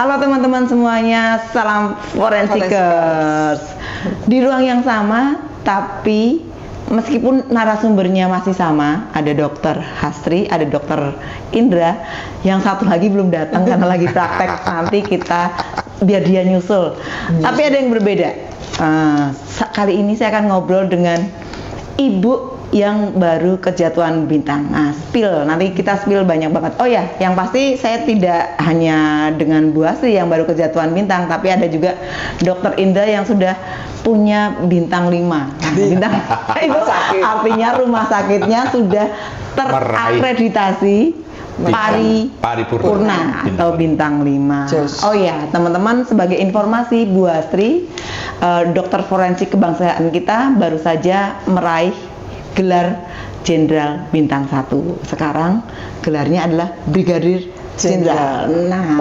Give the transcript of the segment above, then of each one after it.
Halo teman-teman semuanya, salam Forensikers. Di ruang yang sama, tapi meskipun narasumbernya masih sama, ada Dokter Hastri, ada Dokter Indra, yang satu lagi belum datang karena lagi praktek. Nanti kita biar dia nyusul. Tapi ada yang berbeda. Kali ini saya akan ngobrol dengan Ibu yang baru kejatuhan bintang. Nah, nanti kita spill banyak banget. Oh ya, yang pasti saya tidak hanya dengan Bu Hastri yang baru kejatuhan bintang, tapi ada juga Dokter Indra yang sudah punya bintang 5. Nah, bintang itu artinya rumah sakitnya sudah terakreditasi paripurna atau bintang 5. Oh ya, teman-teman, sebagai informasi, Bu Hastri, dokter forensik kebangsaan kita baru saja meraih gelar Jenderal bintang 1. Sekarang gelarnya adalah Brigadir Jenderal. Nah,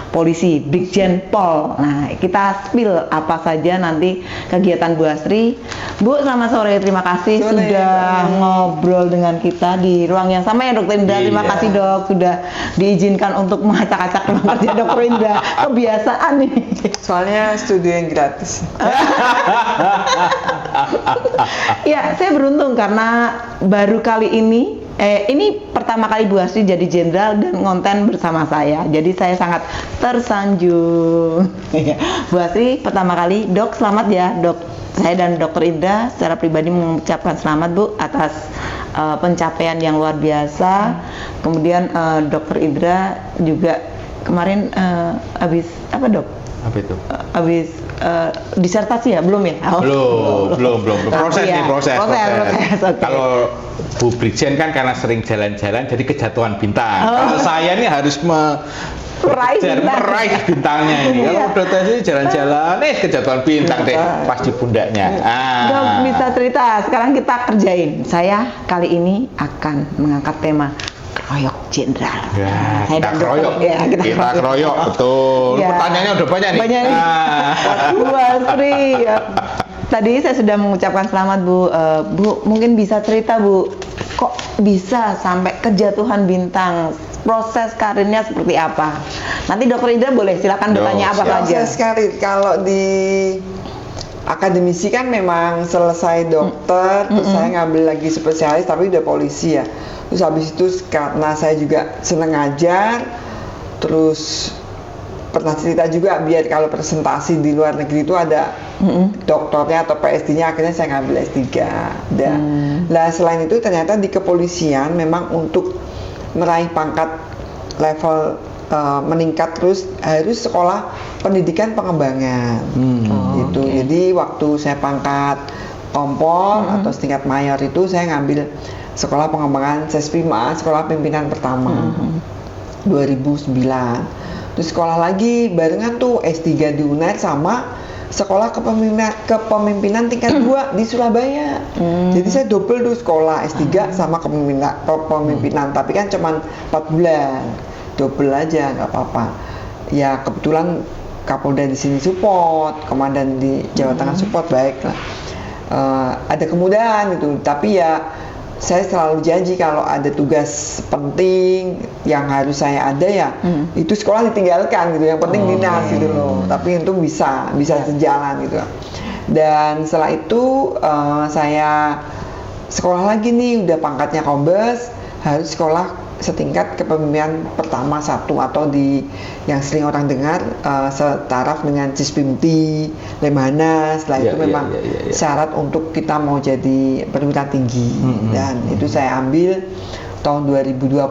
polisi Brigjen Pol. Nah, kita spill apa saja nanti kegiatan Bu Hastri. Bu, selamat sore. Terima kasih sudah ngobrol dengan kita di ruang yang sama ya, Dokter Indra. Terima kasih, Dok, sudah diizinkan untuk mengacak-acak ruang kerja Dokter Indra. Kebiasaan nih. Soalnya studio yang gratis. Ya, saya beruntung karena baru kali ini pertama kali Bu Hastri jadi jenderal dan ngonten bersama saya. Jadi saya sangat tersanjung. Bu Hastri pertama kali, Dok, selamat ya, Dok. Saya dan Dokter Indra secara pribadi mengucapkan selamat, Bu, atas pencapaian yang luar biasa. Kemudian Dokter Indra juga kemarin habis apa, Dok? Apa itu? Habis disertasi ya? Belum ya? Belum. Proses. Okay. Kalau Bu Brigjen kan karena sering jalan-jalan jadi kejatuhan bintang. Kalau saya ini harus meraih bintangnya ini. Kalau udah tes jalan-jalan, kejatuhan bintang deh pas di pundaknya. Dok, bisa cerita. Sekarang kita kerjain. Saya kali ini akan mengangkat tema keroyok jenderal. Ya, kita keroyok, betul. Ya. Pertanyaannya udah banyak nih. Bu Hastri, tadi saya sudah mengucapkan selamat, Bu. Bu, mungkin bisa cerita, Bu, kok bisa sampai kejatuhan bintang? Proses karirnya seperti apa? Nanti Dokter Indra boleh silakan bertanya apa saja. Proses karir, kalau di akademisi kan memang selesai dokter, terus saya ngambil lagi spesialis, tapi udah polisi ya. Terus habis itu karena saya juga seneng ngajar, terus pernah cerita juga biar kalau presentasi di luar negeri itu ada doktornya atau PSD-nya, akhirnya saya ngambil S3. Nah, selain itu ternyata di kepolisian memang untuk meraih pangkat level meningkat terus harus sekolah pendidikan pengembangan. Gitu. Jadi waktu saya pangkat kompol atau setingkat mayor itu saya ngambil sekolah pengembangan SESPIMA, sekolah pimpinan pertama 2009. Terus sekolah lagi barengan tuh S3 di UNER sama sekolah kepemimpinan tingkat 2 di Surabaya. Jadi saya double tuh sekolah S3 sama kepemimpinan, tapi kan cuma 4 bulan. Double aja, nggak apa-apa. Ya kebetulan Kapolda di sini support, komandan di Jawa Tengah support, baiklah. Ada kemudahan itu, tapi ya saya selalu janji kalau ada tugas penting yang harus saya ada ya itu sekolah ditinggalkan gitu, yang penting dinas gitu loh. Tapi itu bisa sejalan gitu. Dan setelah itu saya sekolah lagi nih, udah pangkatnya kombes, harus sekolah setingkat kepemimpinan pertama 1 atau di yang sering orang dengar setaraf dengan Cispimti, Lemhanas. Setelah itu memang syarat untuk kita mau jadi perwira tinggi. Dan itu saya ambil tahun 2020.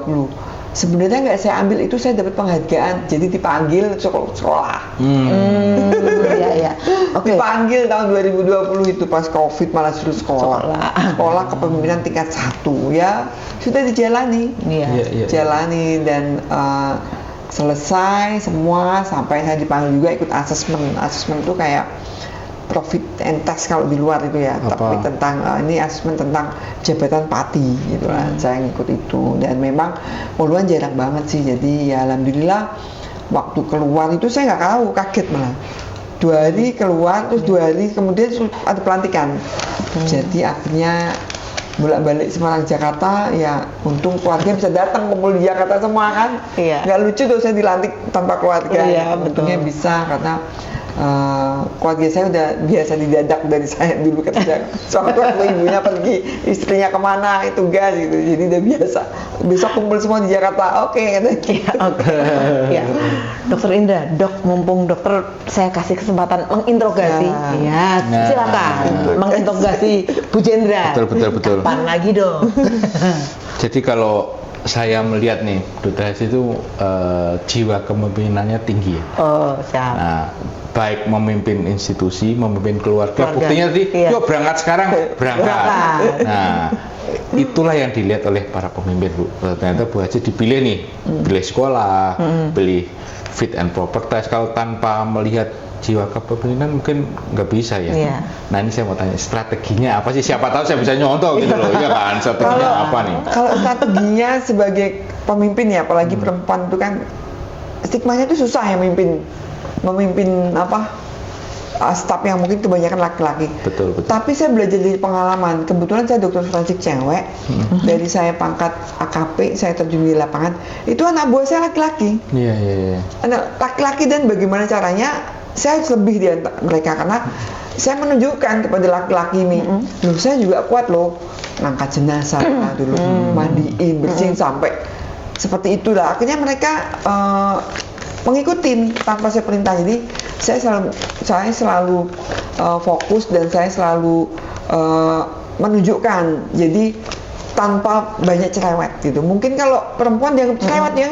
Sebenarnya nggak saya ambil itu, saya dapat penghargaan, jadi dipanggil sekolah. Dipanggil tahun 2020 itu pas COVID, malah suruh sekolah kepemimpinan tingkat 1 ya sudah dijalani. Jalani dan selesai semua sampai saya dipanggil juga ikut asesmen itu kayak profit and tax kalau di luar itu ya. Tapi tentang ini asesmen tentang jabatan pati gitu lah. Saya ngikut itu dan memang puluhan jarang banget sih. Jadi ya alhamdulillah waktu keluar itu saya nggak tahu, kaget malah. 2 hari keluar, terus 2 hari kemudian ada pelantikan. Jadi akhirnya bolak-balik Semarang Jakarta, ya untung keluarga bisa datang kumpul di Jakarta semua kan. Iya. Nggak lucu tuh saya dilantik tanpa keluarga. Iya, Untungnya betul. bisa karena keluarga saya udah biasa didadak dari saya dulu ketika waktu ibunya pergi, istrinya kemana itu gas gitu, jadi udah biasa. Besok kumpul semua di Jakarta, oke katanya. Iya, oke. Ya. Dokter Indra, Dok, mumpung dokter saya kasih kesempatan menginterogasi. Ya. Ya, Nah. silakan menginterogasi Bu Jendra. Betul. Kapan lagi dong? Jadi kalau saya melihat nih, Dr. Hesti itu jiwa kepemimpinannya tinggi ya. Oh, siap. Nah, baik memimpin institusi, memimpin keluarga. Keluarga. Buktinya tadi, Iya. yuk berangkat sekarang, berangkat. Berangkat. Nah, itulah yang dilihat oleh para pemimpin, Bu. Ternyata Bu Haji dipilih nih, pilih sekolah, pilih fit and proper test. Kalau tanpa melihat jiwa kepemimpinan mungkin nggak bisa ya. Iya. Nah, ini saya mau tanya, strateginya apa sih? Siapa tahu saya bisa nyontoh gitu loh, iya kan? Strateginya apa nih? Kalau strateginya sebagai pemimpin ya, apalagi perempuan itu kan stigmanya itu susah ya memimpin staf yang mungkin kebanyakan laki-laki. Betul. Tapi saya belajar dari pengalaman. Kebetulan saya dokter forensik cewek. Dari saya pangkat AKP, saya terjun di lapangan. Itu anak buah saya laki-laki. Iya. Anak laki-laki, dan bagaimana caranya saya harus lebih di antara mereka karena saya menunjukkan kepada laki-laki ini, loh saya juga kuat loh, ngangkat jenazah dulu, mandiin, bersihin sampai seperti itulah. Akhirnya mereka mengikutin tanpa saya perintah. Jadi saya selalu fokus dan saya selalu menunjukkan. Jadi tanpa banyak cerewet gitu. Mungkin kalau perempuan dianggap cerewet ya,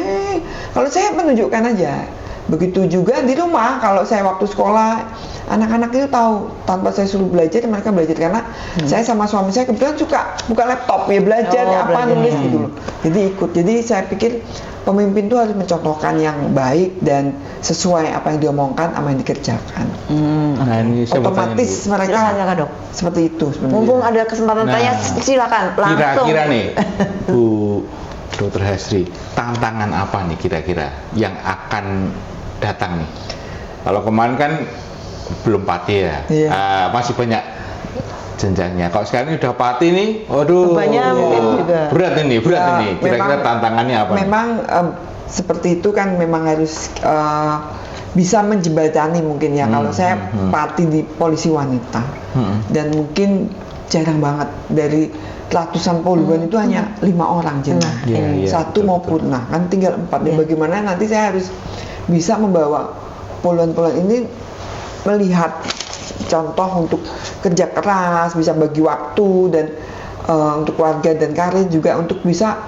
kalau saya menunjukkan aja. Begitu juga di rumah, kalau saya waktu sekolah, anak-anak itu tahu tanpa saya suruh belajar, mereka belajar karena saya sama suami saya kebetulan suka buka laptop ya, belajar apa belajar. nulis gitu loh. Jadi ikut. Jadi saya pikir pemimpin itu harus mencontohkan yang baik dan sesuai apa yang diomongkan sama yang dikerjakan. Nah, ini saya mau tanya Otomatis dulu. mereka Silakan, Dok. seperti itu sebenarnya. Mumpung ada kesempatan Nah, tanya, silakan langsung. Kira-kira nih, Bu Dr. Hesti, tantangan apa nih kira-kira yang akan datang nih? Kalau kemarin kan belum pati ya, Iya. masih banyak jenjangnya. Kalau sekarang ini udah pati nih, waduh, Bebannya mungkin juga. berat ini. Ya, Kira-kira memang- tantangannya apa? nih? Memang seperti itu kan memang harus bisa menjembatani mungkin ya. Kalau saya pati di polisi wanita dan mungkin jarang banget dari ratusan poluan itu hanya 5 orang jenjang. Iya, Satu betul, mau betul. punah, kan tinggal 4. Iya. Bagaimana nanti saya harus bisa membawa poluan-poluan ini melihat contoh untuk kerja keras, bisa bagi waktu dan untuk keluarga dan karir juga untuk bisa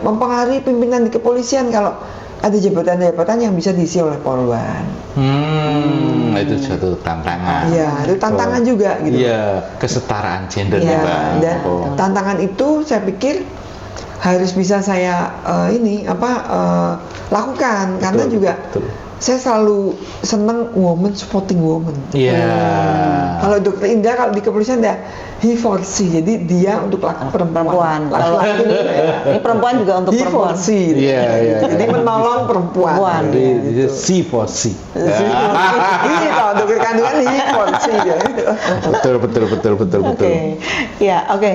mempengaruhi pimpinan di kepolisian kalau ada jabatan-jabatan yang bisa diisi oleh poluan. Itu suatu tantangan. Iya, itu tantangan juga gitu. Iya, kesetaraan gender Iya, nih, Mbak. dan Oh. tantangan itu saya pikir harus bisa saya lakukan karena Betul, juga betul. saya selalu seneng woman supporting woman. Iya. Kalau Dokter Indra kalau di kepolisian ada he for she, jadi dia untuk Perempuan. Kalau Laki-laki ini perempuan juga untuk he for perempuan. she. Iya. Jadi menolong perempuan. Perempuan. Jadi C for C. Ini kalau dokter kandungan he for she ya. Betul. Oke, ya oke.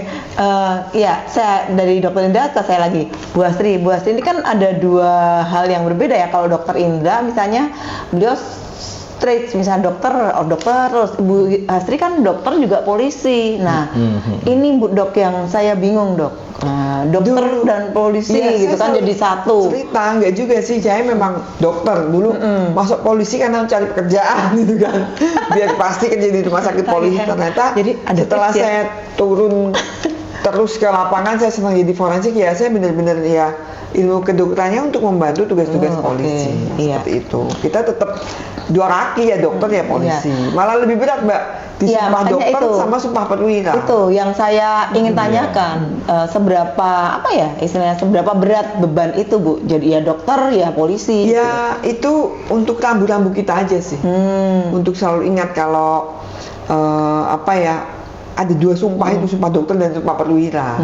Ya, saya dari Dokter Indra ke saya lagi. Bu Astri ini kan ada dua hal yang berbeda ya. Kalau Dokter Indra misalnya beliau straight, misalnya dokter, terus Bu Astri kan dokter juga polisi. Nah, ini Bu Dok yang saya bingung, Dok. Nah, dokter Dulu. dan polisi Iya, gitu saya kan selalu jadi satu. Cerita enggak juga sih, saya memang dokter dulu masuk polisi karena cari pekerjaan gitu kan. Biar pasti kerja di rumah sakit polisi. Ternyata Jadi ada setelah tips ya? saya turun terus ke lapangan, saya senang jadi forensik ya. Saya benar-benar ya ilmu kedokterannya untuk membantu tugas-tugas oke. polisi. Iya. Seperti itu. Kita tetap dua kaki ya, dokter ya polisi. Malah lebih berat, Mbak. Di Iya, sumpah makanya dokter itu. sama sumpah perwira. Itu yang saya ingin tanyakan, seberapa berat beban itu, Bu? Jadi ya dokter, ya polisi. Ya itu untuk rambu-rambu kita aja sih. Untuk selalu ingat kalau ada dua sumpah itu, sumpah dokter dan sumpah perwira.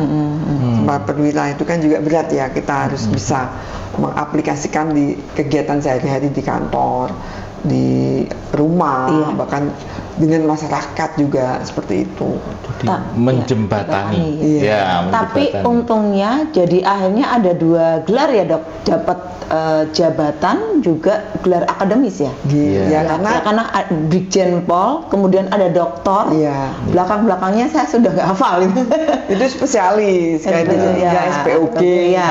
Sumpah perwira itu kan juga berat ya, kita harus bisa mengaplikasikan di kegiatan sehari-hari di kantor, di rumah, bahkan dengan masyarakat juga seperti itu. Menjembatani. Iya. Ya, Tapi menjembatani. untungnya jadi akhirnya ada 2 gelar ya dok, dapat jabatan juga gelar akademis ya. Iya, Iya. karena Brigjen Pol, kemudian ada doktor. Iya. Belakang-belakangnya saya sudah nggak hafal itu. itu spesialis kayak Ya, SPOG, ya.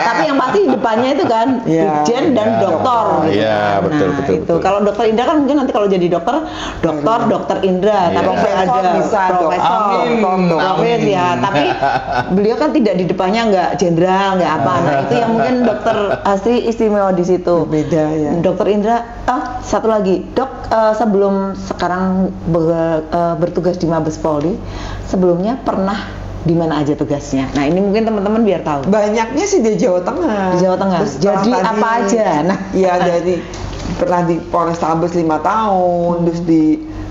Tapi yang pasti depannya itu kan Iya. Brigjen dan Iya, doktor. doktor. gitu Iya, kan. betul, Nah, betul, itu. betul. Kalau dokter Indra kan mungkin nanti kalau jadi dokter Indra. Iya. Tapi saya Profesor ada bisa, Dok. profesor, Amin, Profes amin. ya. Tapi beliau kan tidak di depannya nggak jenderal, nggak apa. Nah itu yang mungkin dokter Hastri istimewa di situ. Beda ya. Dokter Indra, satu lagi, dok, sebelum sekarang bertugas di Mabes Polri, sebelumnya pernah di mana aja tugasnya? Nah ini mungkin teman-teman biar tahu. Banyaknya sih di Jawa Tengah. Di Jawa Tengah. Terus setelah Jadi apa aja? Nah. Iya dari pernah di Polrestabes 5 tahun, terus di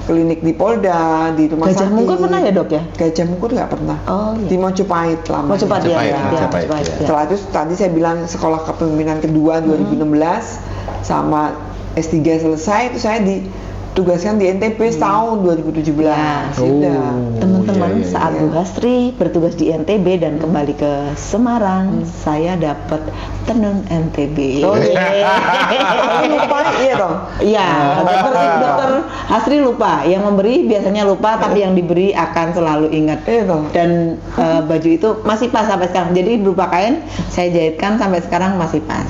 klinik di Polda, di rumah Gajah sakit. Mungkur pernah ya dok ya? Gajah Mungkur nggak pernah. Oh, iya. Di Mojopahit lama. Mojopahit ya, Mojopahit, ya, Mojopahit, Mojopahit, ya. ya. Setelah itu tadi saya bilang sekolah kepemimpinan kedua 2016 sama S3 selesai itu saya ditugaskan di NTB setahun 2017. Ya. Sudah. Teman-teman, iya, iya, saat iya. Bu Hastri bertugas di NTB dan kembali ke Semarang, saya dapat tenun NTB. Oh, Yeay. lupa iya dong. Iya, dokter Hastri lupa. Yang memberi biasanya lupa, tapi yang diberi akan selalu ingat. Iya dong. Dan baju itu masih pas sampai sekarang. Jadi berupa kain, saya jahitkan sampai sekarang masih pas.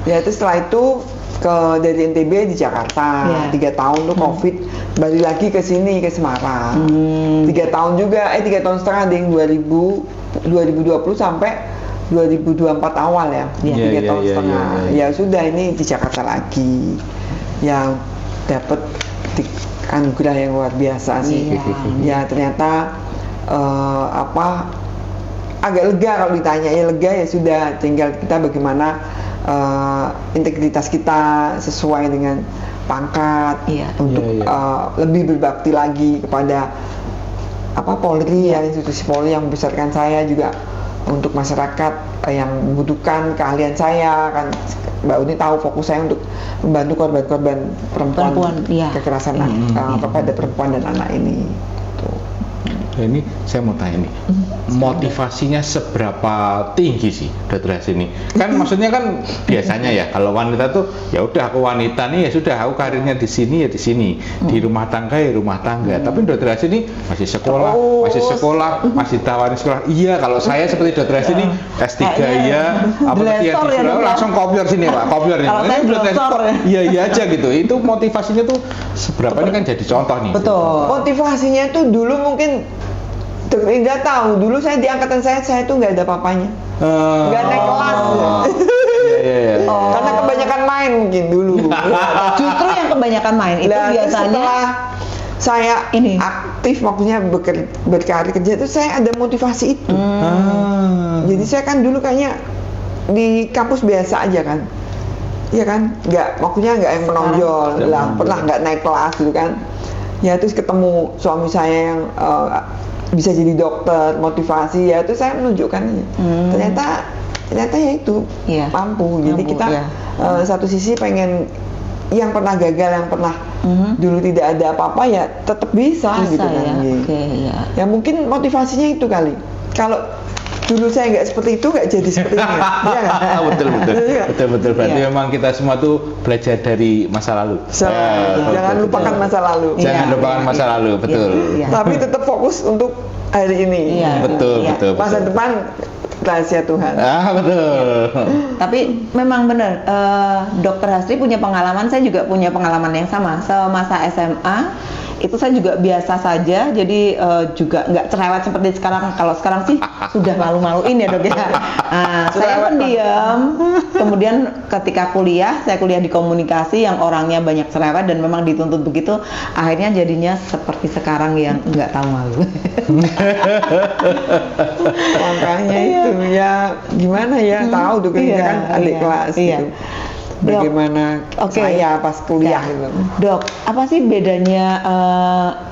Ya itu setelah itu dari NTB di Jakarta Ya. 3 tahun tuh COVID balik lagi ke sini ke Semarang 3 tahun juga 3 tahun setengah ada yang 2020 sampai 2024 awal ya Ya. 3 Ya, tahun ya, setengah ya, ya sudah ini di Jakarta lagi yang dapat anugerah yang luar biasa sih Iya. ya ternyata agak lega kalau ditanya ya lega ya sudah tinggal kita bagaimana integritas kita sesuai dengan pangkat Iya. untuk Iya, lebih berbakti lagi kepada Polri ya institusi Polri yang membesarkan saya juga untuk masyarakat yang membutuhkan keahlian saya kan Mbak Uni tahu fokus saya untuk membantu korban-korban perempuan iya. kekerasan kepada perempuan dan anak ini. Nah, ini saya mau tanya nih, motivasinya seberapa tinggi sih Dokter Hastri ini? Kan maksudnya kan biasanya ya kalau wanita tuh ya udah aku wanita nih ya sudah aku karirnya di sini ya di sini, di rumah tangga ya rumah tangga. Tapi Dokter Hastri ini masih sekolah, masih tawarin sekolah. Iya kalau saya seperti Dokter Hastri ini S3 ya, apa tadi yang Blesor ya, disuruh, Dok, ya? langsung kopior sini Pak, kopior nih. Kalau saya Ini Dokter Hastri, blesor ya. Iya iya aja gitu. Itu motivasinya tuh seberapa ini kan jadi contoh nih. Betul. Motivasinya tuh dulu mungkin Dokter Indra tahu dulu saya di angkatan saya tuh nggak ada apa-apanya, nggak naik kelas. Iya. Karena kebanyakan main mungkin dulu. Justru yang kebanyakan main itu Nah, terus biasanya setelah saya ini. aktif maksudnya berkarir kerja itu saya ada motivasi itu. Jadi saya kan dulu kayaknya di kampus biasa aja kan. Iya kan, maksudnya nggak yang menonjol lah, pernah nggak naik kelas gitu kan. Ya terus ketemu suami saya yang bisa jadi dokter, motivasi ya, terus saya menunjukkan ternyata ya itu Iya. mampu. Jadi Mampu, kita iya. satu sisi pengen yang pernah gagal, yang pernah dulu tidak ada apa-apa ya tetap bisa gitu kan. ya. Iya. Oke, ya. Ya mungkin motivasinya itu kali. Kalau dulu saya nggak seperti itu nggak jadi seperti ini. Iya nggak? betul. Berarti Iya. memang kita semua tuh belajar dari masa lalu. Jangan lupakan masa lalu. Jangan Iya. lupakan masa lalu, betul. Iya. Tapi tetap fokus untuk hari ini. Iya. Betul, Iya. betul. Masa depan rahasia Tuhan. Betul. Tapi memang benar, Dokter Hastri punya pengalaman, saya juga punya pengalaman yang sama. Semasa SMA itu saya juga biasa saja, jadi juga nggak cerewet seperti sekarang. Kalau sekarang sih sudah malu-maluin ya dok ya. Nah, saya pendiam. Kemudian ketika kuliah, saya kuliah di komunikasi yang orangnya banyak cerewet dan memang dituntut begitu. Akhirnya jadinya seperti sekarang yang nggak tahu malu. Makanya itu ya gimana ya tahu tuh Iya, kan adik iya, kelas iya. gitu. Bagaimana Oke. saya pas kuliah Ya. gitu. Dok, apa sih bedanya,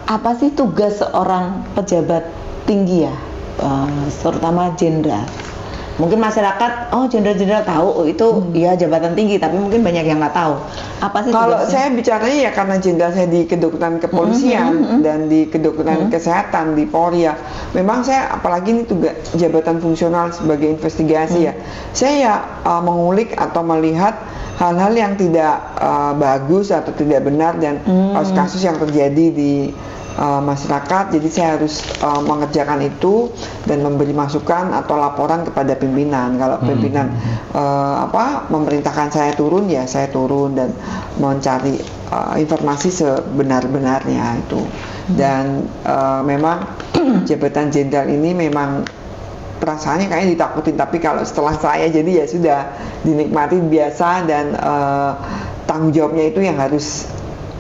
apa sih tugas seorang pejabat tinggi ya, terutama jenderal mungkin masyarakat, oh jenderal-jenderal tahu, oh itu ya jabatan tinggi, tapi mungkin banyak yang nggak tahu. Apa sih Kalau tugasnya? saya bicaranya ya karena jenderal saya di kedokteran kepolisian dan di kedokteran kesehatan di Polri ya. Memang saya apalagi ini tugas jabatan fungsional sebagai investigasi ya. Saya ya mengulik atau melihat hal-hal yang tidak bagus atau tidak benar dan kasus yang terjadi di masyarakat. Jadi saya harus mengerjakan itu dan memberi masukan atau laporan kepada pimpinan. Kalau pimpinan memerintahkan saya turun, ya saya turun dan mencari informasi sebenar-benarnya itu. Dan memang jabatan jenderal ini memang perasaannya kayaknya ditakutin, tapi kalau setelah saya jadi ya sudah dinikmati biasa dan tanggung jawabnya itu yang harus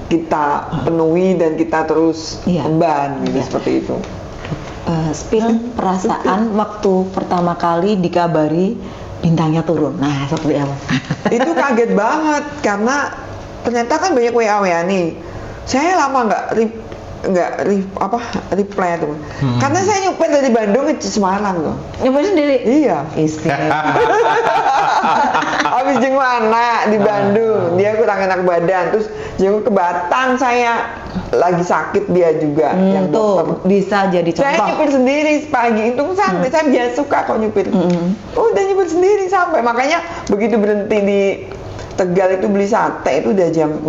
kita penuhi dan kita terus emban gitu, seperti itu. Spill perasaan waktu pertama kali dikabari bintangnya turun. Nah, seperti apa? Itu kaget banget karena ternyata kan banyak WA nih. Saya lama reply tuh. Karena saya nyupir dari Bandung ke Semarang tuh. Nyupir sendiri? Iya. Istimewa. Habis jenguk anak di Bandung, dia kurang enak badan, terus jenguk ke Batang, saya lagi sakit dia juga yang tuh dokter. bisa jadi contoh. Saya nyupir sendiri pagi itu santai, saya biasa suka kok nyupir. Udah nyupir sendiri sampai, makanya begitu berhenti di Tegal itu beli sate itu udah jam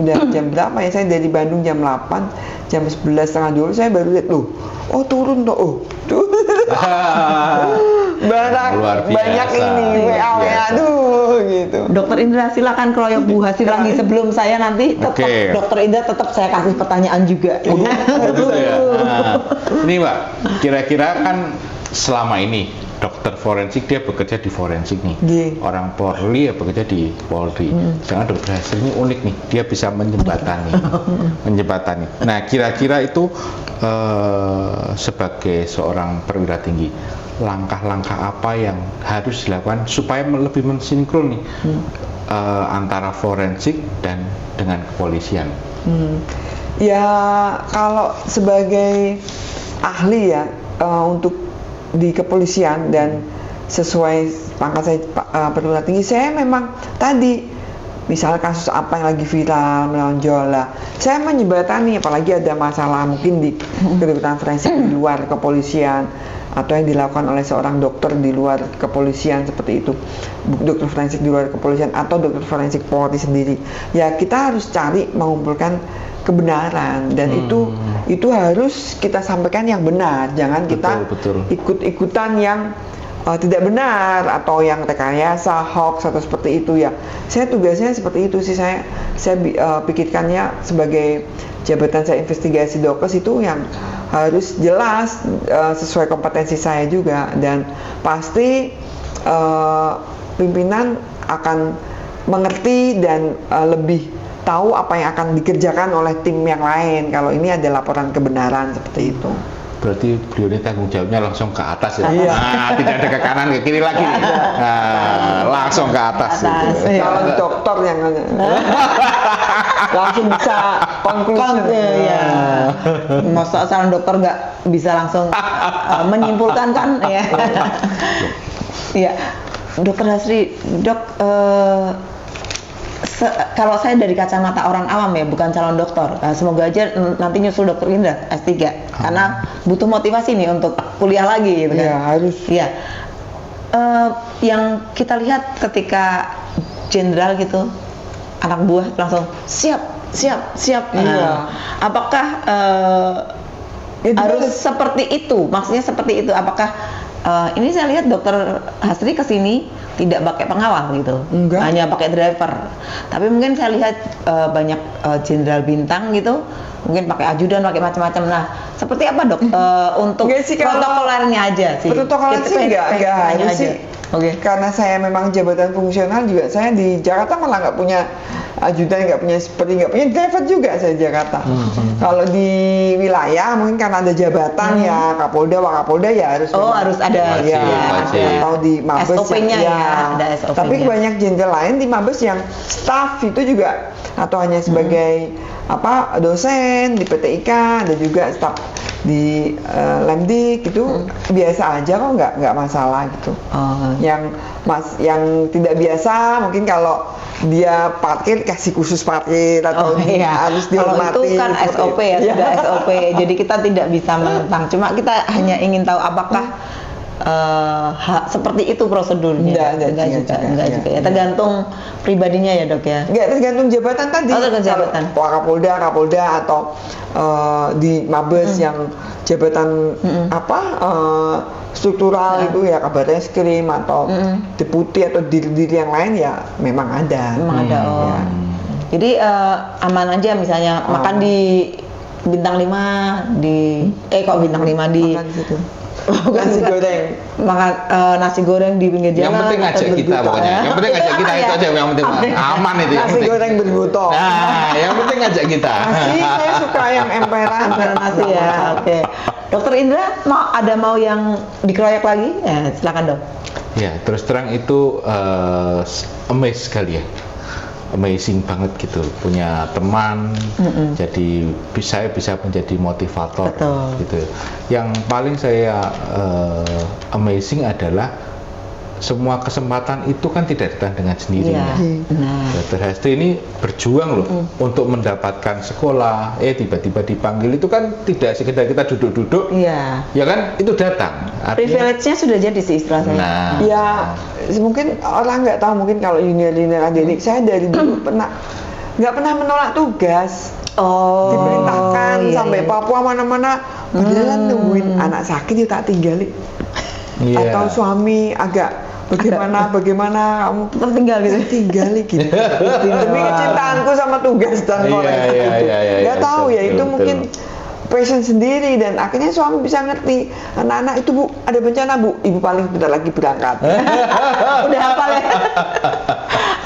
berapa ya? Saya dari Bandung jam 8, jam 11 setengah 12 saya baru lihat oh turun tuh, tuh. banyak ini WA aduh gitu. Dokter Indra silakan keroyok Bu Hasil lagi sebelum saya nanti tetap Dokter Indra tetap saya kasih pertanyaan juga. Betul ya. Nah, ini Mbak, kira-kira kan selama ini dokter forensik dia bekerja di forensik nih, orang Polri ya bekerja di Polri. Sedangkan dokter Hasil ini unik nih, dia bisa menjembatani. Nah, kira-kira itu sebagai seorang perwira tinggi, langkah-langkah apa yang harus dilakukan supaya lebih mensinkron nih antara forensik dan dengan kepolisian? Ya kalau sebagai ahli ya untuk di kepolisian dan sesuai pangkat saya perwira tinggi, saya memang tadi misalnya kasus apa yang lagi viral menonjol lah, saya menjembatani, apalagi ada masalah mungkin di kedokteran forensik di luar kepolisian atau yang dilakukan oleh seorang dokter di luar kepolisian seperti itu, dokter forensik di luar kepolisian atau dokter forensik Polri sendiri, ya kita harus cari mengumpulkan kebenaran dan itu harus kita sampaikan yang benar, jangan kita ikut-ikutan yang tidak benar atau yang rekayasa, hoax atau seperti itu ya. Saya tugasnya seperti itu sih, saya pikirkannya sebagai jabatan saya investigasi dokes itu yang harus jelas sesuai kompetensi saya juga, dan pasti pimpinan akan mengerti dan lebih tahu apa yang akan dikerjakan oleh tim yang lain kalau ini ada laporan kebenaran seperti itu. Berarti beliau ini tanggung jawabnya langsung ke atas ya? Nah, tidak ada ke kanan ke kiri lagi. Nah, langsung ke atas. Gitu. Kalau dokter yang langsung bisa conclusion. Ya. Masa seorang dokter nggak bisa langsung menyimpulkan kan? Ya. Iya. Dokter Hasri, dok. Kalau saya dari kacamata orang awam ya, bukan calon dokter, semoga aja nanti nyusul dokter Indra S3 karena butuh motivasi nih untuk kuliah lagi gitu kan. Iya, harus. Iya. Yang kita lihat ketika jenderal gitu, anak buah langsung siap. Iya. Apakah harus seperti itu? Maksudnya seperti itu. Apakah ini saya lihat dokter Hasri kesini tidak pakai pengawal gitu, hanya pakai driver. Tapi mungkin saya lihat banyak jenderal bintang gitu, mungkin pakai ajudan, pakai macam-macam. Nah, seperti apa dok untuk protokolernya aja sih? Protokoler sih nggak harus sih. Oke. Karena saya memang jabatan fungsional juga, saya di Jakarta malah nggak punya ajudan, nggak punya seperti, nggak punya driver juga saya di Jakarta. Kalau di wilayah mungkin karena ada jabatan ya Kapolda, Wakapolda ya harus. Harus ada ya, atau di Mabes SOP-nya ya, ada SOP-nya. Tapi banyak jenderal lain di Mabes yang staff itu juga atau hanya sebagai dosen di PT IKA, ada juga staf di Lemdik gitu biasa aja kok, nggak masalah gitu. Oh. Yang tidak biasa mungkin kalau dia parkir kasih khusus parkir atau harus dihormati. Kalau itu kan SOP ya, sudah SOP. Jadi kita tidak bisa menentang. Cuma kita hanya ingin tahu apakah seperti itu prosedurnya. Enggak juga ya. Tergantung pribadinya ya, Dok ya. Enggak, tergantung jabatan tadi. Tergantung jabatan. Kapolda atau di Mabes yang jabatan struktural itu ya kabar reskrim atau deputi atau diri yang lain ya memang ada. Ya. Jadi aman aja misalnya makan di bintang 5 di kok bintang 5 di nasi goreng. Makan nasi goreng di pinggir jalan. Yang penting ngajak kita pokoknya. Yang penting ngajak kita itu aja yang penting. Aman itu yang Nasi penting. goreng berbotol. Nah, yang penting ngajak kita. Nasi saya suka yang emperan nasi ya. Oke. Dokter Indra mau yang dikeroyok lagi? Ya, silakan, Dok. Ya, terus terang itu amazed sekali ya. Amazing banget gitu, punya teman, jadi saya bisa menjadi motivator. Betul. Gitu. Yang paling saya amazing adalah semua kesempatan itu kan tidak datang dengan sendirinya. Benar. Dr. Hastri ini berjuang loh untuk mendapatkan sekolah. Tiba-tiba dipanggil itu kan tidak sekedar kita duduk-duduk. Iya. Ya kan, itu datang. Privilege-nya sudah jadi sih istilah saya. Nah, Ya, mungkin orang nggak tahu, mungkin kalau junior adik saya dari dulu nggak pernah menolak tugas. Diperintahkan sampai Papua mana-mana, padahal nungguin anak sakit dia tak tinggalin. Atau suami agak bagaimana kamu tertinggal gitu. Tinggali gitu. Demi kecintaanku sama tugas dan orang nggak tahu ya, itu mungkin passion sendiri, dan akhirnya suami bisa ngerti, anak-anak itu Bu ada bencana Bu, ibu paling bentar lagi berangkat. Udah hafal ya.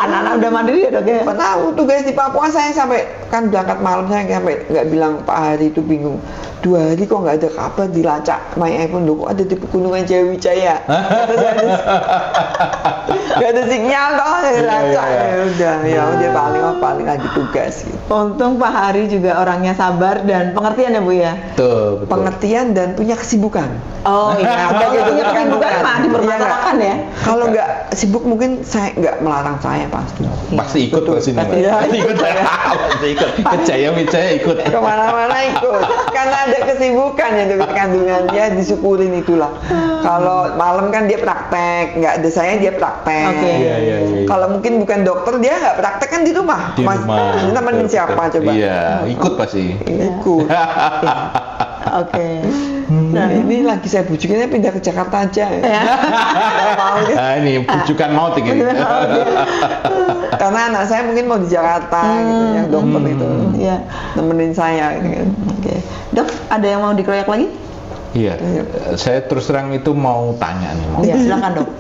Anak-anak udah mandiri ya, Dok ya. Tahu tugas di Papua, saya sampai kan berangkat malam, saya sampai nggak bilang Pak Hari itu bingung. 2 hari kok nggak ada kabar, dilacak my iPhone kok ada di pegunungan Jayawijaya. Nggak ada sinyal toh, dilacak. Ya udah paling lagi tugas gitu. Untung Pak Hari juga orangnya sabar dan pengertian ya Bu ya. betul. Pengertian dan punya kesibukan. Oh iya, kalau punya kesibukan mah dipermasalahkan ya. Kalau nggak sibuk mungkin saya nggak melarang saya pasti. Pasti ikut ke sini. Pasti Ikut. Pasti ikut. Ke Jayawijaya ikut. Kemana-mana ikut. Karena ada kesibukan yang dari kandungannya, disyukurin itulah. Kalau malam kan dia praktek, nggak ada saya dia praktek. Iya. Kalau mungkin bukan dokter dia nggak praktek kan di rumah. Di rumah. Nemenin siapa coba? Iya, ikut pasti. Ikut. Oke. Nah ini lagi saya bujukinnya pindah ke Jakarta aja. Mau dia. Nah, ini bujukan maut ini. Karena anak saya mungkin mau di Jakarta gitu, yang dokter itu. Iya. Nemenin saya gitu. Oke. Dok, ada yang mau dikeroyok lagi? Iya. Saya terus terang itu mau tanya nih. Iya, silakan, Dok.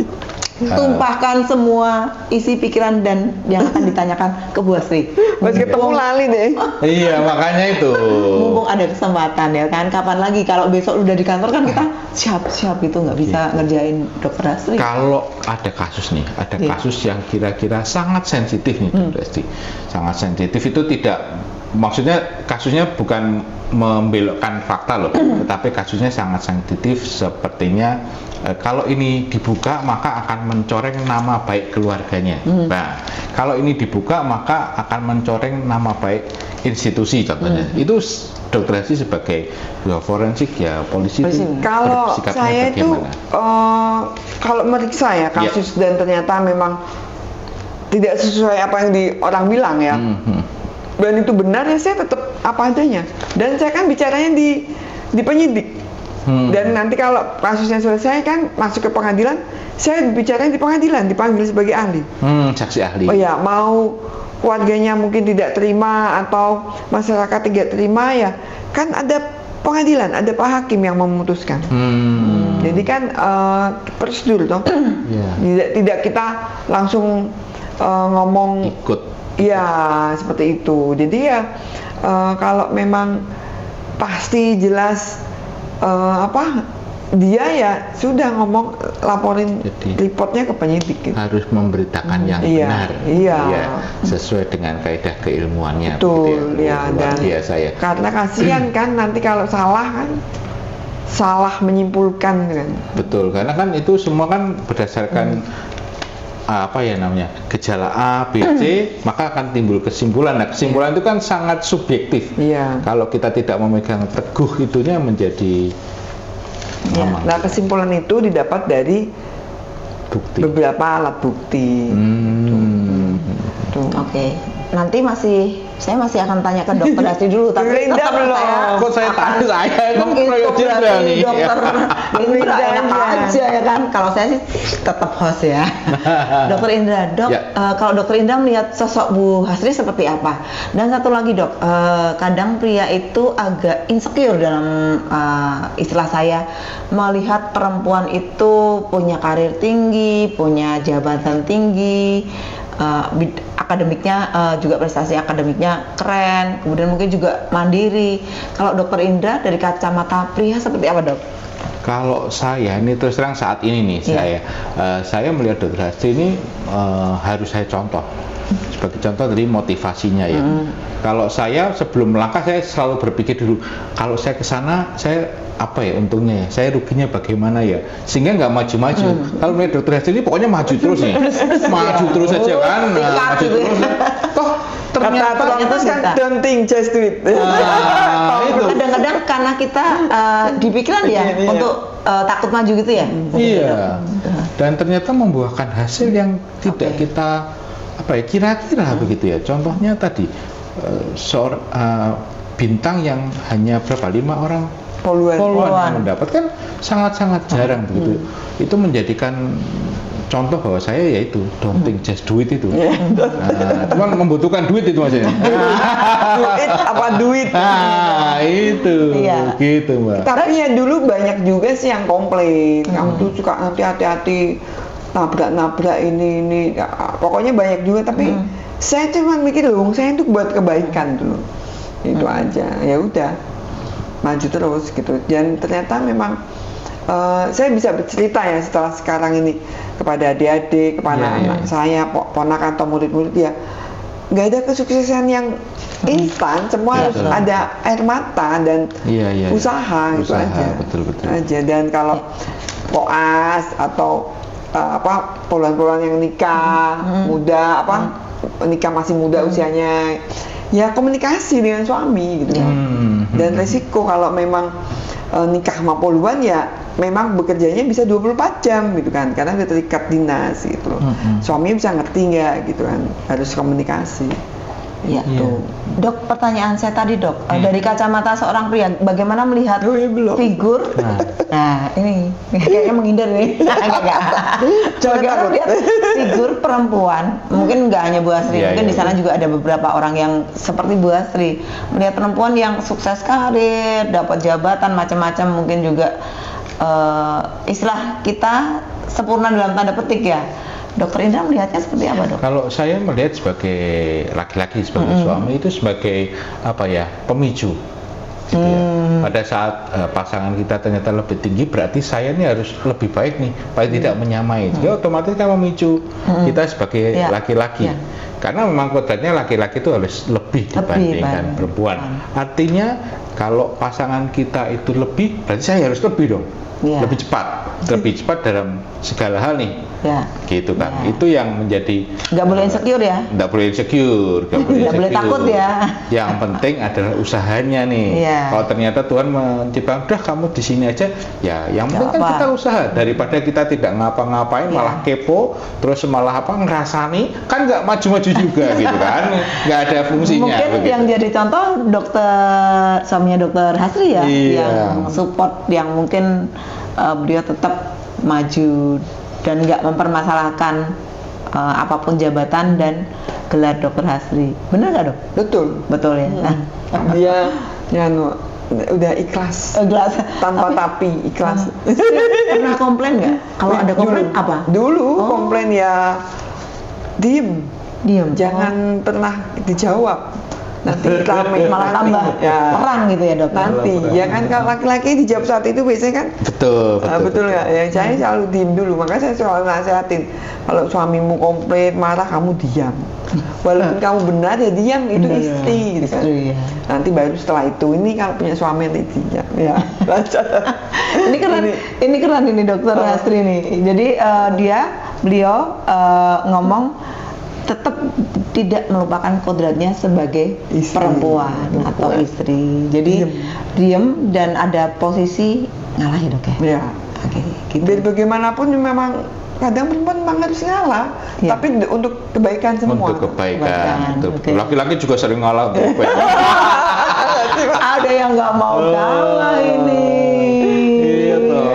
Tumpahkan semua isi pikiran dan yang akan ditanyakan ke Bu Hastri. Mas ketemu lali deh. Iya, makanya itu. Mumpung ada kesempatan ya kan, kapan lagi kalau besok udah di kantor kan kita siap-siap itu nggak bisa ngerjain Dokter Hastri. Kalau ada kasus nih, kasus yang kira-kira sangat sensitif nih Dokter Hastri. Sangat sensitif itu tidak, maksudnya kasusnya bukan membelokkan fakta loh, tetapi kasusnya sangat sensitif, sepertinya kalau ini dibuka maka akan mencoreng nama baik keluarganya. Nah, kalau ini dibuka maka akan mencoreng nama baik institusi contohnya. Itu Dokter Hastri sebagai forensik ya, polisi itu kalau bersikapnya saya itu kalau meriksa ya kasus dan ternyata memang tidak sesuai apa yang orang bilang ya. Dan itu benar ya, saya tetap apa adanya. Dan saya kan bicaranya di penyidik. Dan nanti kalau kasusnya selesai kan masuk ke pengadilan, saya bicaranya di pengadilan, dipanggil sebagai ahli. Saksi ahli. Oh ya, mau keluarganya mungkin tidak terima atau masyarakat tidak terima ya, kan ada pengadilan, ada Pak Hakim yang memutuskan. Jadi kan prosedur toh. Tidak kita langsung ngomong ikut. Iya, seperti itu. Jadi ya kalau memang pasti jelas dia ya sudah ngomong, laporin reportnya ke penyidik gitu. Harus memberitakan yang benar. Iya. Sesuai dengan kaidah keilmuannya. Betul, ya, dan biasa ya. Karena kasihan kan nanti kalau salah kan salah menyimpulkan kan. Betul, karena kan itu semua kan berdasarkan apa ya namanya, gejala A, B, C, maka akan timbul kesimpulan. Nah, kesimpulan itu kan sangat subjektif. Iya. Kalau kita tidak memegang teguh itunya menjadi aman. Nah, kesimpulan itu didapat dari Bukti. beberapa alat bukti. Tuh. Oke. Nanti saya masih akan tanya ke dokter Hastri dulu, tapi Linda tetap belum. Kok saya tanya, saya kan proyek nih. dokter Indra enak aja ya kan. Kalau saya sih tetap host ya. Dokter Indra, dok, Ya. kalau dokter Indra melihat sosok Bu Hastri seperti apa? Dan satu lagi dok, kadang pria itu agak insecure dalam istilah saya, melihat perempuan itu punya karir tinggi, punya jabatan tinggi, akademiknya juga prestasi akademiknya keren, kemudian mungkin juga mandiri. Kalau dokter Indra dari kacamata pria seperti apa dok? Kalau saya ini terus terang saat ini nih saya melihat dokter Hastri ini harus saya contoh sebagai contoh dari motivasinya ya. Kalau saya sebelum melangkah saya selalu berpikir dulu, kalau saya ke sana saya apa ya untungnya ya, saya ruginya bagaimana ya, sehingga nggak maju-maju. Kalau melihat dokter Hastri ini pokoknya maju terus nih, maju terus aja kan, maju terus. Toh ternyata kan don't think, just do it. itu. Kadang-kadang karena kita di pikiran ya untuk takut maju gitu ya. Iya. Dan ternyata membuahkan hasil yang tidak kita apa ya kira-kira begitu ya. Contohnya tadi seorang bintang yang hanya berapa 5 orang poluan yang mendapatkan sangat-sangat jarang begitu. Itu menjadikan contoh bahwa saya yaitu don't think, just do it itu. Cuman membutuhkan duit itu maksudnya. Duit apa duit? Nah, itu. Iya. Gitu, Mbak. Tapi ya dulu banyak juga sih yang komplain. Kamu tuh suka nanti hati-hati nabrak ini. Ya, pokoknya banyak juga. Tapi saya cuma mikir loh, saya itu buat kebaikan dulu. Itu aja. Ya udah, maju terus gitu. Dan ternyata memang saya bisa bercerita ya setelah sekarang ini kepada adik-adik, kepada anak saya, ponakan atau murid-murid ya. Nggak ada kesuksesan yang instan, semua harus ada air mata dan usaha itu aja. Betul. Aja. Dan kalau koas atau poluan-poluan yang nikah muda, nikah masih muda usianya, ya komunikasi dengan suami gitu kan. Dan resiko kalau memang nikah sama poluan ya memang bekerjanya bisa 24 jam gitu kan, karena udah terikat dinas gitu loh. Suaminya bisa ngerti nggak gitu kan, harus komunikasi. Ya, tuh. Dok, pertanyaan saya tadi dok, dari kacamata seorang pria, bagaimana melihat figur? Nah, ini kayaknya menghindar nih. Bagaimana melihat figur perempuan? Mungkin nggak hanya Bu Hastri, mungkin di sana juga ada beberapa orang yang seperti Bu Hastri, melihat perempuan yang sukses karir, dapat jabatan macam-macam, mungkin juga istilah kita sempurna dalam tanda petik ya. Dokter Indra melihatnya seperti apa dok? Kalau saya melihat sebagai laki-laki, sebagai suami itu sebagai apa ya, pemicu. Gitu ya. Pada saat pasangan kita ternyata lebih tinggi, berarti saya ini harus lebih baik nih, paling tidak menyamai. Jadi otomatis kan memicu kita sebagai laki-laki. Karena memang kodratnya laki-laki itu harus lebih dibandingkan perempuan. Artinya kalau pasangan kita itu lebih, berarti saya harus lebih dong. Lebih cepat dalam segala hal nih. Gitu kan. Itu yang menjadi nggak boleh insecure ya. Nggak boleh insecure, nggak boleh takut ya. Yang penting adalah usahanya nih. Kalau ternyata Tuhan menciptakan, udah kamu di sini aja, ya yang penting kan kita usaha, daripada kita tidak ngapa-ngapain malah kepo, terus malah ngerasani, kan nggak maju-maju juga gitu kan. Nggak ada fungsinya. Mungkin begitu. Yang jadi contoh suaminya dokter Hastri ya, yang support, yang mungkin beliau tetap maju dan nggak mempermasalahkan apapun jabatan dan gelar dokter Hastri. Benar nggak dok? Betul ya. Dia udah ikhlas. Tanpa tapi ikhlas. Pernah komplain nggak? Kalau ada komplain apa? Dulu komplain ya diem. Jangan pernah dijawab. nanti rame malah tambah ya. perang gitu ya dok. Nanti ya kan kalau laki-laki dijawab saat itu biasanya kan betul nggak? Yang saya selalu diem dulu, makanya saya selalu nasihatin kalau suamimu komplain marah kamu diam. Walaupun kamu benar ya diam, itu Benar, istri gitu kan. istri, ya. Nanti baru setelah itu ini kalau punya suami nanti diam ya. Ini keren ini dokter Hastri nih. Jadi beliau ngomong tetap tidak melupakan kodratnya sebagai Istri. perempuan atau istri. Jadi diem dan ada posisi ngalah ya dok ya. Ya. Oke, gitu. Biar bagaimanapun memang kadang perempuan memang harus ngalah, Ya. tapi untuk kebaikan semua. Untuk kebaikan. Kebaikan, Betul. oke. Laki-laki juga sering ngalah untuk kebaikan. Ada yang nggak mau kalah ini. Iya toh.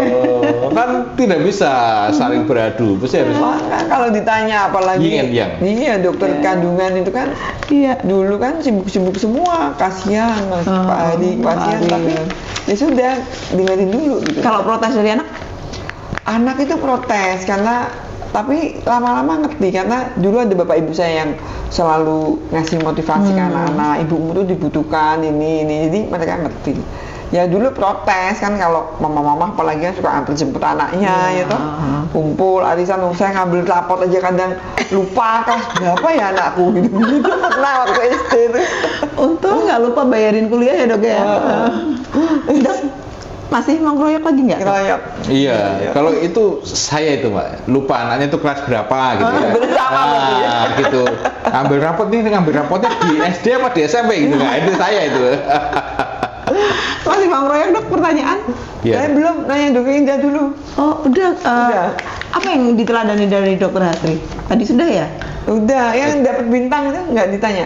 Kan tidak bisa saling beradu, pasti harus Maka kalau ditanya apalagi Yin and yang. iya dokter kandungan itu kan Iya. dulu kan sibuk-sibuk semua, kasihan Mas Oh, Pak Adi, Pak kasihan, Adi. tapi ya sudah dengerin dulu gitu. Kalau protes dari anak, Anak itu protes karena tapi lama-lama ngerti karena dulu ada bapak ibu saya yang selalu ngasih motivasi ke anak-anak, ibumu tuh dibutuhkan ini jadi mereka ngerti. Ya dulu protes kan kalau mama-mama apalagi kan suka antar jemput anaknya ya toh. Kumpul arisan saya ngambil rapot aja kadang lupa kelas berapa ya anakku gitu pernah waktu SD tuh. untung nggak lupa bayarin kuliah ya dok ya. Dok, masih mau ngeroyok lagi nggak? Ngeroyok. Iya, kalau itu saya itu Mbak, lupa anaknya itu kelas berapa gitu ya. bersama berarti ya. Gitu. Ambil rapotnya di SD apa di SMP gitu kan. Itu saya itu. Masih mau ngeroyok dok pertanyaan? Iya. Saya belum nanya dokter Indah dulu. Oh udah. Udah. Apa yang diteladani dari dokter Hastri? Tadi sudah ya? Udah, yang dapat bintang itu nggak ditanya.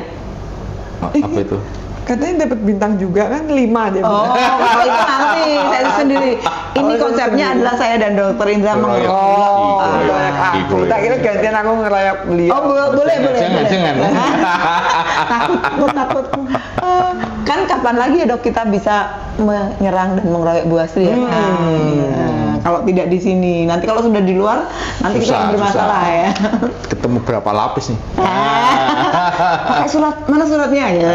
Apa itu? Katanya dapat bintang juga kan 5 dia Oh, bilang. kalau itu nanti saya sendiri. Ini konsepnya adalah saya dan dokter Indra Ngeroyok. Oh, Dikeroyok. ngeroyok aku. Dikeroyok. Tak kira gantian aku ngeroyok beliau. Oh boleh. Jangan. Takut. Kan kapan lagi ya dok kita bisa menyerang dan mengeroyok Bu Hastri ya? Nah, kalau tidak di sini, nanti kalau sudah di luar, nanti kita Susah, yang bermasalah susah. ya. Ketemu berapa lapis nih? Pakai surat, mana suratnya ya?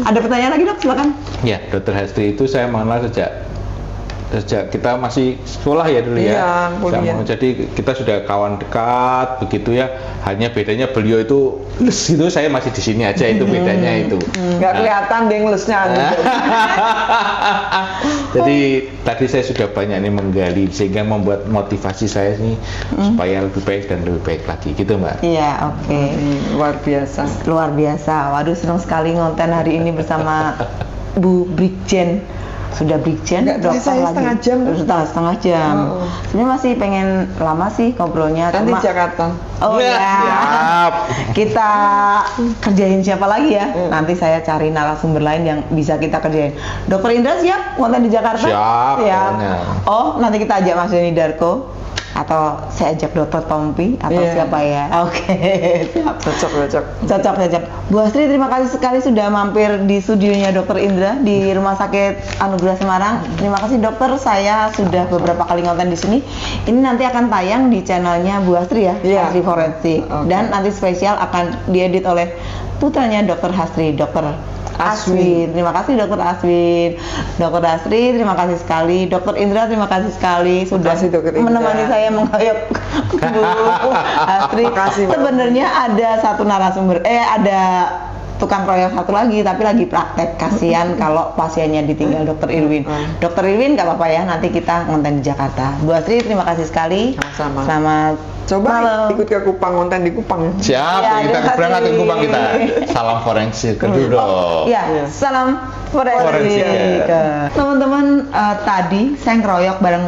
Ada pertanyaan lagi dok, silakan. Ya, Dokter Hastri itu saya mengenal sejak kita masih sekolah ya dulu ya. Iya, kuliah. Jadi kita sudah kawan dekat begitu ya. Hanya bedanya beliau itu les gitu, saya masih di sini aja itu bedanya itu. Nggak kelihatan deh ngelesnya. Jadi tadi saya sudah banyak nih menggali sehingga membuat motivasi saya nih supaya lebih baik dan lebih baik lagi gitu Mbak. Iya, oke. Luar biasa. Luar biasa. Waduh, senang sekali ngonten hari ini bersama Bu Brigjen. Sudah Brigjen, Enggak, tadi dokter saya lagi. setengah jam. Setengah jam. Oh. Sebenarnya masih pengen lama sih ngobrolnya. Nanti cuma- Jakarta. Oh Ya, ya. siap. Kita kerjain siapa lagi ya? Nanti saya cari narasumber lain yang bisa kita kerjain. Dokter Indra siap konten di Jakarta? Siap, pokoknya. Oh, nanti kita ajak Mas Yoni Darko atau saya ajak Dokter Tompi atau Iya. siapa ya? Oke, siap. Cocok. Bu Hastri, terima kasih sekali sudah mampir di studionya Dokter Indra di Rumah Sakit Anugerah Semarang. Terima kasih dokter, saya sudah beberapa kali ngonten di sini. Ini nanti akan tayang di channelnya Bu Hastri ya, Iya. Hastri Forensik. Oke. Dan nanti spesial akan diedit oleh putranya Dokter Hastri, Dokter Aswin. Terima kasih Dokter Aswin. Dokter Hastri, terima kasih sekali. Dokter Indra, terima kasih sekali sudah kasih, Dokter Indra. menemani saya mengoyok Bu Hastri. Makasih, Mbak. Sebenarnya ada satu narasumber, ada tukang proyek satu lagi, tapi lagi praktek. Kasihan kalau pasiennya ditinggal Dokter Irwin. Dokter Irwin nggak apa-apa ya, nanti kita ngonten di Jakarta. Bu Hastri, terima kasih sekali. Sama-sama. Selamat Coba malam. ikut ke Kupang, konten di Kupang. Siap, Ya, kita terima berangkat ke kasih. Kupang kita. Salam forensik dulu dong. Ya, Iya. salam forensik. Forensik, Teman-teman, tadi saya ngeroyok bareng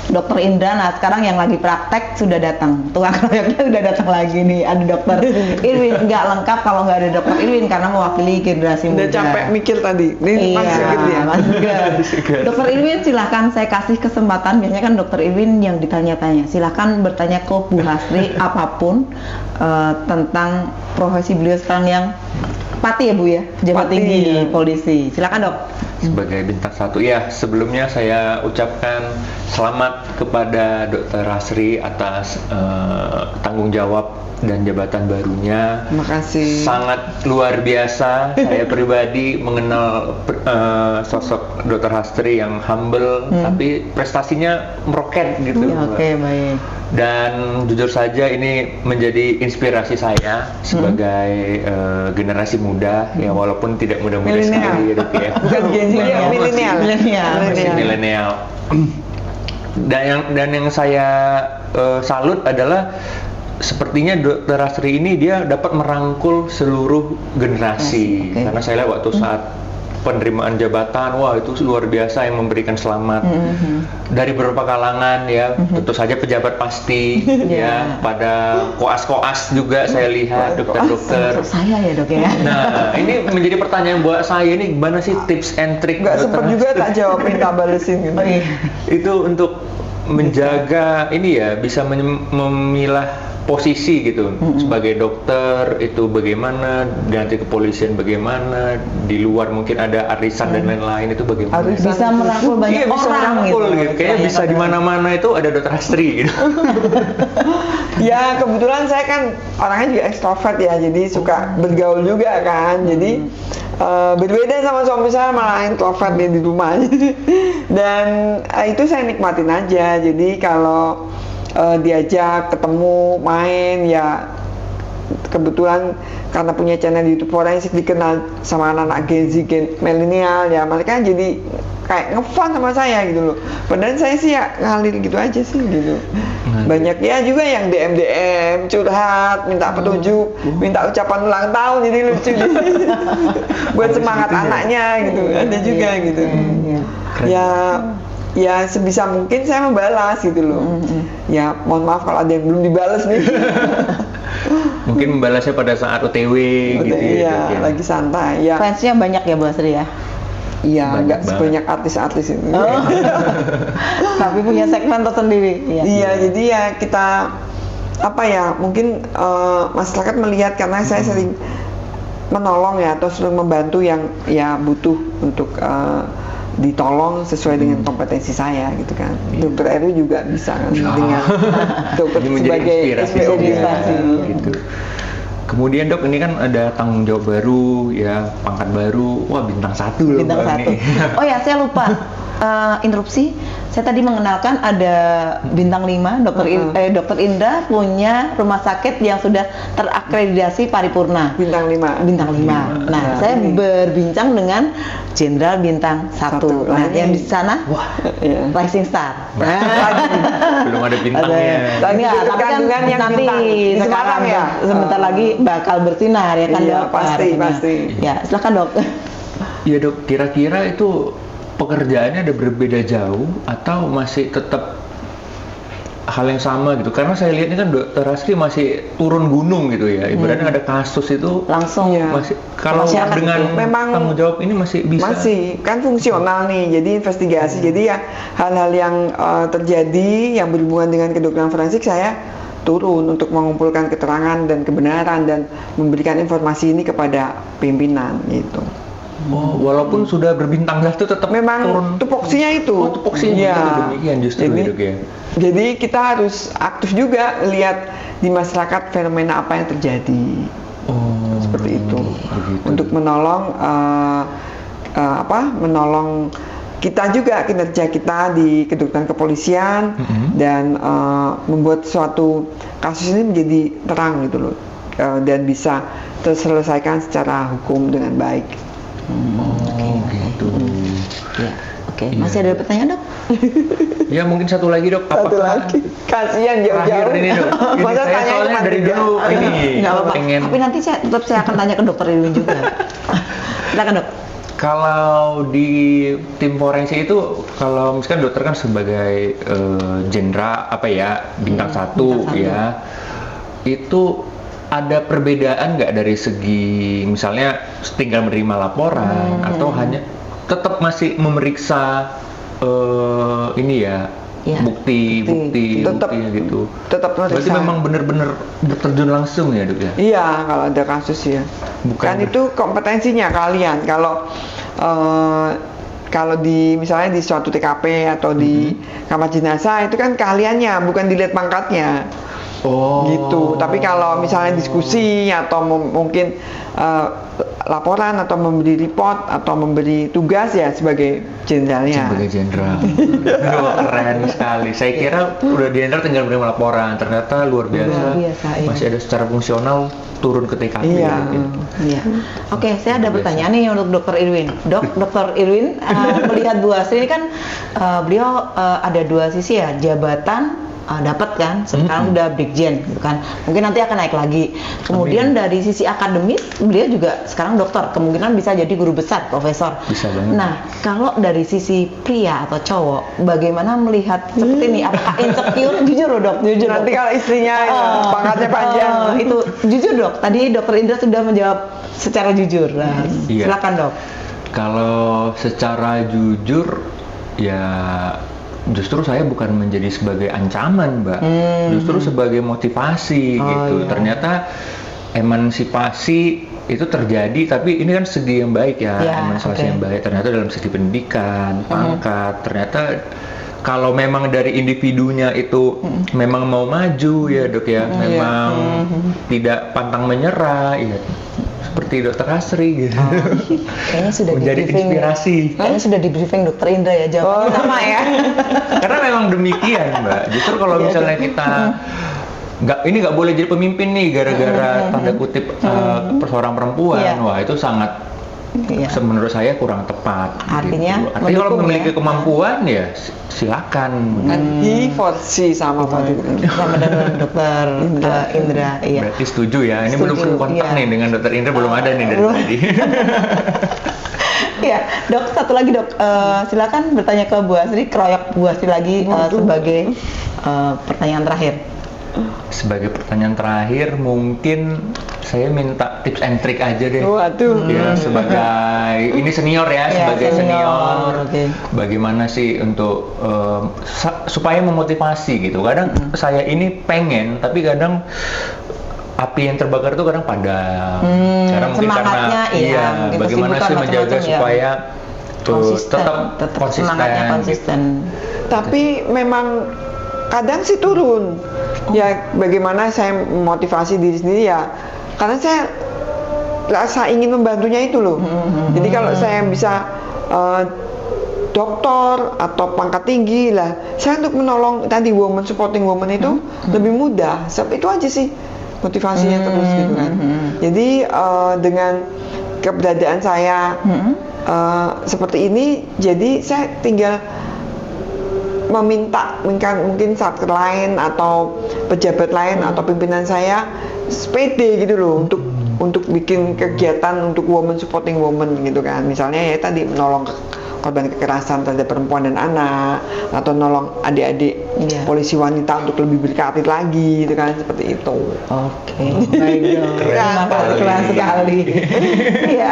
Dokter Indra. Nah, sekarang yang lagi praktek sudah datang. Tukang keroyoknya sudah datang lagi nih. Ada Dokter Irwin. Nggak lengkap kalau nggak ada Dokter Irwin karena mewakili generasi muda. Udah capek mikir tadi. Ini Iya, masih gitu ya. Mas Segar. Dokter Irwin, silahkan saya kasih kesempatan. Biasanya kan Dokter Irwin yang ditanya-tanya. Silahkan bertanya ke Bu Hastri apapun tentang profesi beliau sekarang yang Pati ya Bu ya, pejabat Pati. tinggi polisi. Silakan Dok. Sebagai bintang 1 ya, sebelumnya saya ucapkan selamat kepada Dr. Hastri atas tanggung jawab dan jabatan barunya. Terima kasih. Sangat luar biasa. Saya pribadi mengenal sosok Dr. Hastri yang humble, tapi prestasinya meroket gitu. Ya, oke, baik. Dan jujur saja ini menjadi inspirasi saya sebagai generasi muda, ya walaupun tidak muda-muda Milenial. sekali ya Dok ya. Bukan Gen Z ya, milenial. Masih milenial. Dan yang saya salut adalah sepertinya Dr. Hastri ini dia dapat merangkul seluruh generasi. Oke. Karena saya lihat waktu saat penerimaan jabatan, wah itu luar biasa yang memberikan selamat dari beberapa kalangan ya. Tentu saja pejabat pasti ya, pada koas-koas juga saya lihat dokter-dokter. Untuk saya ya dok ya. Nah, ini menjadi pertanyaan buat saya ini, gimana sih tips and trick Nggak Dr. sempet juga tak jawab, minta balesin gitu. Oh, iya. itu untuk menjaga ini ya, bisa memilah posisi gitu sebagai dokter itu bagaimana, nanti kepolisian bagaimana, di luar mungkin ada arisan dan lain-lain, itu bagaimana. Arisan. Bisa merangkul banyak Iya, bisa orang merangkul gitu. gitu. Kayaknya bisa di mana-mana itu ada Dr. Hastri gitu. Ya kebetulan saya kan orangnya juga ekstrovert ya, jadi suka bergaul juga kan. Jadi berbeda sama suami saya, malah introvert dia di rumah. Dan itu saya nikmatin aja. Jadi kalau diajak ketemu main ya, kebetulan karena punya channel YouTube forensik dikenal sama anak-anak Gen Z, milenial ya, mereka jadi kayak ngefun sama saya gitu loh. Padahal saya sih ya ngalir gitu aja sih gitu. Banyak ya juga yang DM curhat, minta petunjuk, minta ucapan ulang tahun, jadi lucu buat semangat anaknya gitu. Ada juga gitu. Ya sebisa mungkin saya membalas gitu loh. Ya mohon maaf kalau ada yang belum dibalas nih. Mungkin membalasnya pada saat OTW gitu Iya, Dok, ya. lagi santai ya. Fansnya banyak ya Bu Hastri ya. Iya, Banyak nggak banget. sebanyak artis-artis itu. Tapi punya segmen tersendiri. Iya. Iya, jadi ya kita apa ya, mungkin masyarakat melihat karena saya sering menolong ya, atau sering membantu yang ya butuh untuk ditolong sesuai dengan kompetensi saya gitu kan. Dokter Eru juga bisa kan dengan dokter Ini menjadi sebagai inspirasi SPOG juga, tadi. gitu. Kemudian Dok, ini kan ada tanggung jawab baru ya, pangkat baru, wah bintang 1 loh Bintang Mbak 1. ini. Oh ya, saya lupa interupsi. Saya tadi mengenalkan ada bintang 5, Dokter Indra punya rumah sakit yang sudah terakreditasi paripurna. Bintang 5. Bintang 5. Nah, saya berbincang dengan Jenderal bintang 1. Nah, yang di sana Iya. Rising Star. Belum ada bintangnya. Lagi Iya, ikut tapi kan kandungan yang nanti bintang. Di sekarang Semarang ya? sebentar lagi bakal bersinar ya kan Iya, Dok? pasti, Harapannya. pasti. Ya, silakan Dok. Ya Dok, kira-kira itu pekerjaannya ada berbeda jauh atau masih tetap hal yang sama gitu? Karena saya lihat ini kan Dr. Hastri masih turun gunung gitu ya, ibaratnya ada kasus itu Langsung Iya. masih, kalau Masyarakat dengan itu memang tanggung jawab ini masih bisa. Masih, kan fungsional nih, jadi investigasi. Jadi ya hal-hal yang terjadi yang berhubungan dengan kedokteran forensik, saya turun untuk mengumpulkan keterangan dan kebenaran dan memberikan informasi ini kepada pimpinan gitu. Oh, walaupun sudah berbintang 1 tetap Memang turun. tupoksinya itu. Oh, tupoksinya Iya. begitu, demikian justru Jadi, ya, Dok, ya. Jadi kita harus aktif juga lihat di masyarakat fenomena apa yang terjadi. Oh, Seperti itu. begitu. Untuk menolong menolong kita juga, kinerja kita di kedokteran kepolisian dan membuat suatu kasus ini menjadi terang gitu loh, dan bisa terselesaikan secara hukum dengan baik. Oh, gitu. Ya, oke. Iya. Masih ada pertanyaan Dok? Ya mungkin satu lagi Dok. Satu lagi, kasihan jauh-jauh. Terakhir ini Dok. Ini Masa saya tanya soalnya cuma dari 3? dulu ini. Nggak apa-apa. pengen. Tapi nanti saya akan tanya ke dokter Irwin juga. Silakan Dok. Kalau di tim forensik itu, kalau misalkan dokter kan sebagai jenderal bintang 1 bintang 1. ya, itu ada perbedaan nggak dari segi misalnya tinggal menerima laporan atau hanya tetap masih memeriksa ini ya, Ya, bukti Tetap- gitu. tetap Berarti meriksa. memang benar-benar terjun langsung ya Dok ya? Iya, kalau ada kasus ya. Bukan Kan itu kompetensinya kalian. Kalau di misalnya di suatu TKP atau di kamar jenazah itu kan keahliannya, bukan dilihat pangkatnya. Oh. gitu. Tapi kalau misalnya diskusi atau mungkin laporan atau memberi report atau memberi tugas ya sebagai jenderalnya. Sebagai jenderal. Oh, keren sekali. Saya kira udah di jenderal tinggal menerima laporan. Ternyata luar biasa. Luar biasa, iya. Masih ada secara fungsional turun ke TKP. Iya. gitu. Iya. Oke, saya ada Luar biasa. pertanyaan nih untuk Dokter Irwin. Dokter Irwin melihat Bu Asri ini kan beliau ada dua sisi ya, jabatan dapat kan, sekarang udah Brigjen gitu kan. Mungkin nanti akan naik lagi. Kemudian dari sisi akademis beliau juga sekarang dokter, kemungkinan bisa jadi guru besar, profesor. Bisa banget. Nah, kalau dari sisi pria atau cowok, bagaimana melihat seperti ini? Apakah insecure? Jujur loh dok, jujur. Nanti dok. kalau istrinya pangkatnya panjang. Itu jujur dok. Tadi Dokter Indra sudah menjawab secara jujur. Nah, Iya. silakan dok. Kalau secara jujur ya justru saya bukan menjadi sebagai ancaman, Mbak. Justru sebagai motivasi gitu. iya. Ternyata emansipasi itu terjadi, tapi ini kan segi yang baik ya, Ya, emansipasi oke. yang baik. Ternyata dalam segi pendidikan, pangkat, ternyata kalau memang dari individunya itu memang mau maju ya dok ya, memang tidak pantang menyerah, ya seperti Dokter Asri gitu. Kayaknya sudah Menjadi di-briefing. inspirasi. Kayaknya sudah di briefing Dokter Indra ya, jawabannya sama ya. Karena memang demikian, Mbak. Justru kalau misalnya kita nggak boleh jadi pemimpin nih gara-gara tanda kutip seorang perempuan, Iya. wah itu sangat Iya. menurut saya kurang tepat. Artinya gitu. Artinya kalau mendukung memiliki ya. kemampuan ya silakan. Di forsi sama Pak Sama dengan Dokter Indra, iya. Berarti setuju ya. Ini belum Setuju, kontak iya. nih dengan Dokter Indra, belum ada nih dari Belum. tadi. Iya, dok, satu lagi dok, silakan bertanya ke Bu Asri, keroyok Bu Asri lagi sebagai pertanyaan terakhir. Sebagai pertanyaan terakhir, mungkin saya minta tips and trick aja deh. Waduh. Ya, sebagai ini senior ya, Ya, sebagai senior, oke. bagaimana sih untuk supaya memotivasi gitu. Kadang saya ini pengen, tapi kadang api yang terbakar itu kadang padam. Karena mungkin semangatnya, karena iya, mungkin bagaimana kesibukan sih menjaga macam-macam, ya. supaya tuh tetap semangatnya konsisten. konsisten. Tapi memang kadang sih turun. Ya bagaimana saya memotivasi diri sendiri ya, karena saya rasa ingin membantunya itu loh. Jadi kalau saya bisa dokter atau pangkat tinggi lah, saya untuk menolong tadi woman, supporting woman itu lebih mudah. Sebab itu aja sih motivasinya terus gitu kan. Jadi dengan keberadaan saya seperti ini, jadi saya tinggal meminta mungkin satker lain atau pejabat lain atau pimpinan saya pede gitu loh untuk bikin kegiatan untuk woman, supporting woman gitu kan. Misalnya ya tadi menolong korban kekerasan terhadap perempuan dan anak, atau nolong adik-adik polisi wanita untuk lebih berkarir lagi gitu kan, seperti itu. Oke, baik dok. Terima kasih, keren sekali. Iya,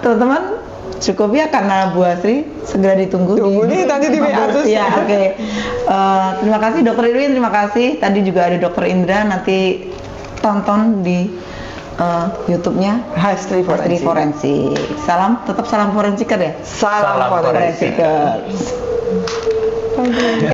teman-teman, cukup ya karena Bu Asri segera ditunggu. Tunggu nih nanti di WA terus. Ya, oke. Terima kasih Dokter Irwin, terima kasih. Tadi juga ada Dokter Indra, nanti tonton di YouTube-nya Hastri Hastri Forensik. Salam, tetap salam forensiker ya. Salam Salam forensik. Forensikers.